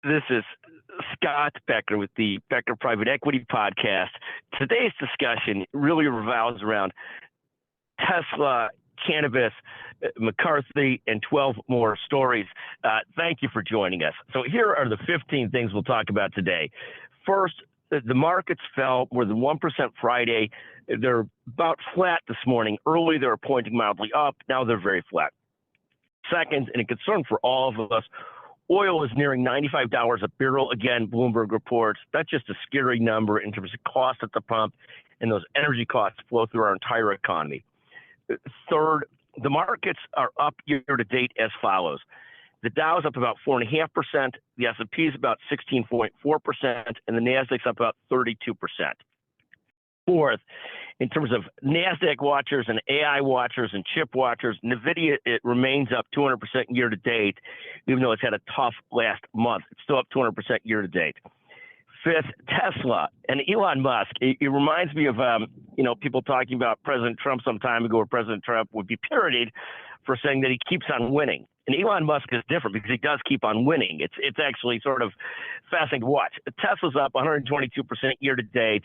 This is Scott Becker with the Becker Private Equity Podcast. Today's discussion really revolves around Tesla, cannabis, McCarthy, and 12 more stories. Thank you for joining us. So here are the 15 things we'll talk about today. First, the markets fell more than 1% Friday. They're about flat this morning. Early, they were pointing mildly up. Now they're very flat. Second, and a concern for all of us, oil is nearing $95 a barrel. Again, Bloomberg reports. That's just a scary number in terms of cost at the pump, and those energy costs flow through our entire economy. Third, the markets are up year to date as follows. The Dow is up about 4.5%, the S&P is about 16.4%, and the Nasdaq's up about 32%. Fourth, in terms of NASDAQ watchers and AI watchers and chip watchers, NVIDIA, it remains up 200% year to date, even though it's had a tough last month. It's still up 200% year to date. Fifth, Tesla and Elon Musk. It reminds me of, people talking about President Trump some time ago, where President Trump would be parodied for saying that he keeps on winning. And Elon Musk is different because he does keep on winning. It's actually sort of fascinating to watch. Tesla's up 122% year to date.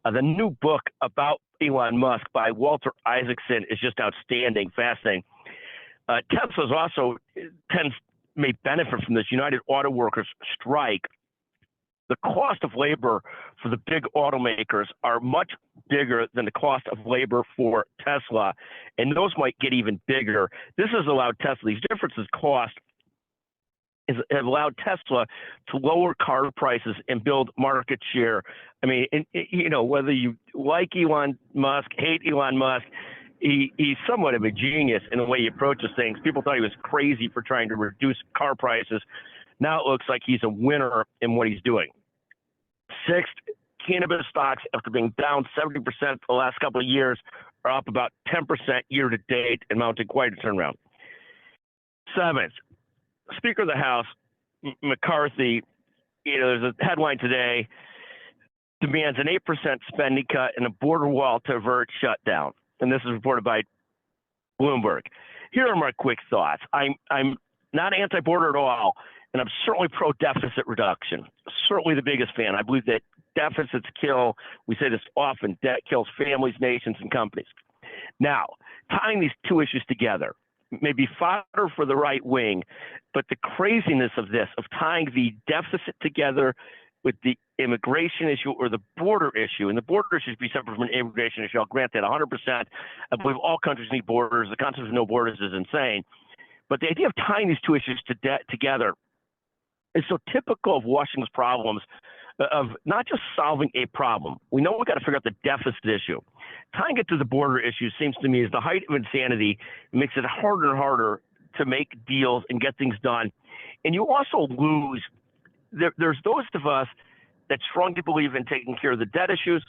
The new book about Elon Musk by Walter Isaacson is just outstanding, fascinating. Tesla's also may benefit from this United Auto Workers strike. The cost of labor for the big automakers are much bigger than the cost of labor for Tesla, and those might get even bigger. This has allowed Tesla, these differences cost have allowed Tesla to lower car prices and build market share. I mean, whether you like Elon Musk, hate Elon Musk, he's somewhat of a genius in the way he approaches things. People thought he was crazy for trying to reduce car prices. Now it looks like he's a winner in what he's doing. Sixth, cannabis stocks, after being down 70% for the last couple of years, are up about 10% year to date and mounting quite a turnaround. Seventh, Speaker of the House, McCarthy, there's a headline today, demands an 8% spending cut and a border wall to avert shutdown. And this is reported by Bloomberg. Here are my quick thoughts. I'm not anti-border at all, and I'm certainly pro-deficit reduction. Certainly the biggest fan. I believe that deficits kill, we say this often, debt kills families, nations, and companies. Now, tying these two issues together may be fodder for the right wing, but the craziness of this, of tying the deficit together with the immigration issue or the border issue, and the border issue should be separate from an immigration issue. I'll grant that 100%. I believe all countries need borders. The concept of no borders is insane. But the idea of tying these two issues together is so typical of Washington's problems of not just solving a problem. We know we've got to figure out the deficit issue. Tying it to the border issue seems to me is the height of insanity. It makes it harder and harder to make deals and get things done. And you also lose, there's those of us that strongly believe in taking care of the debt issues,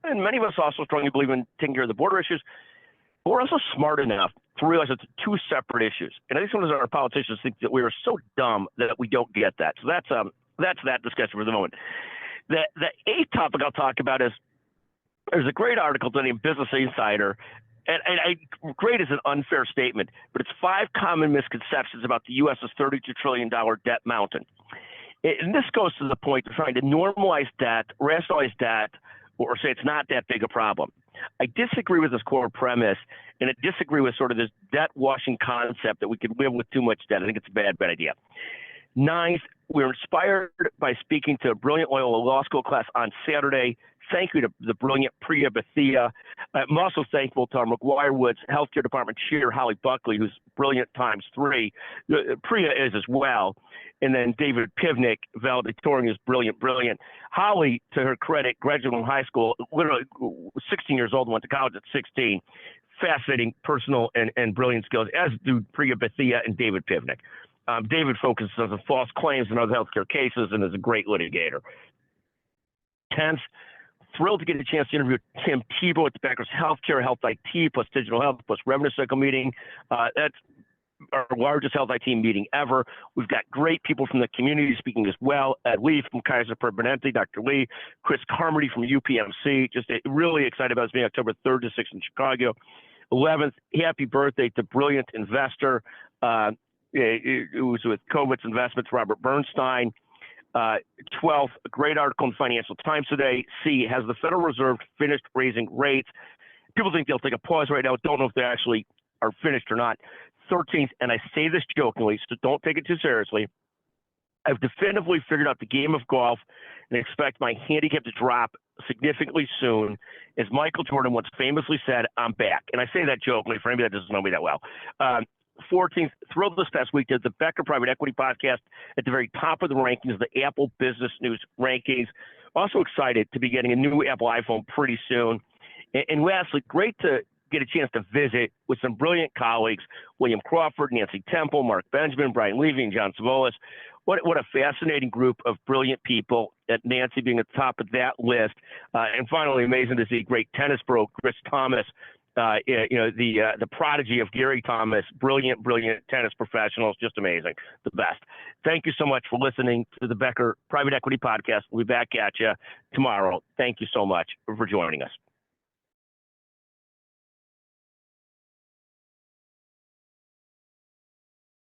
and many of us also strongly believe in taking care of the border issues. But we're also smart enough to realize it's two separate issues. And I think sometimes our politicians think that we are so dumb that we don't get that. So that's that discussion for the moment. The eighth topic I'll talk about is, there's a great article today in Business Insider, and great is an unfair statement, but it's 5 common misconceptions about the U.S.'s $32 trillion debt mountain. And this goes to the point of trying to normalize debt, rationalize debt, or say it's not that big a problem. I disagree with this core premise, and I disagree with sort of this debt washing concept that we could live with too much debt. I think it's a bad idea. Ninth, we're inspired by speaking to a brilliant Loyola Law School class on Saturday. Thank you to the brilliant Priya Bethia. I'm also thankful to our McGuire Woods Healthcare Department Chair, Holly Buckley, who's brilliant times 3. Priya is as well. And then David Pivnik, valedictorian, is brilliant. Holly, to her credit, graduated from high school, literally 16 years old, went to college at 16. Fascinating personal and brilliant skills, as do Priya Bethia and David Pivnik. David focuses on false claims and other healthcare cases and is a great litigator. 10th, thrilled to get a chance to interview Tim Tebow at the Becker's Healthcare, Health IT, plus Digital Health, plus Revenue Cycle meeting. That's our largest Health IT meeting ever. We've got great people from the community speaking as well. Ed Lee from Kaiser Permanente, Dr. Lee, Chris Carmody from UPMC. Just really excited about this being October 3rd to 6th in Chicago. 11th, happy birthday to brilliant investor who was with Kovitz Investments, Robert Bernstein. 12th, a great article in Financial Times today. C, has the Federal Reserve finished raising rates? People think they'll take a pause right now. Don't know if they actually are finished or not. 13th, and I say this jokingly, so don't take it too seriously. I've definitively figured out the game of golf and expect my handicap to drop significantly soon. As Michael Jordan once famously said, I'm back. And I say that jokingly for anybody that doesn't know me that well. 14th, thrilled this past week to the Becker Private Equity Podcast at the very top of the rankings, the Apple Business News rankings. Also excited to be getting a new Apple iPhone pretty soon. And lastly, great to get a chance to visit with some brilliant colleagues, William Crawford, Nancy Temple, Mark Benjamin, Brian Levy, and John Savolas. What a fascinating group of brilliant people, at Nancy being at the top of that list. And finally, amazing to see great tennis pro Chris Thomas, the prodigy of Gary Thomas, brilliant tennis professionals, just amazing, the best. Thank you so much for listening to the Becker Private Equity Podcast. We'll be back at you tomorrow. Thank you so much for joining us.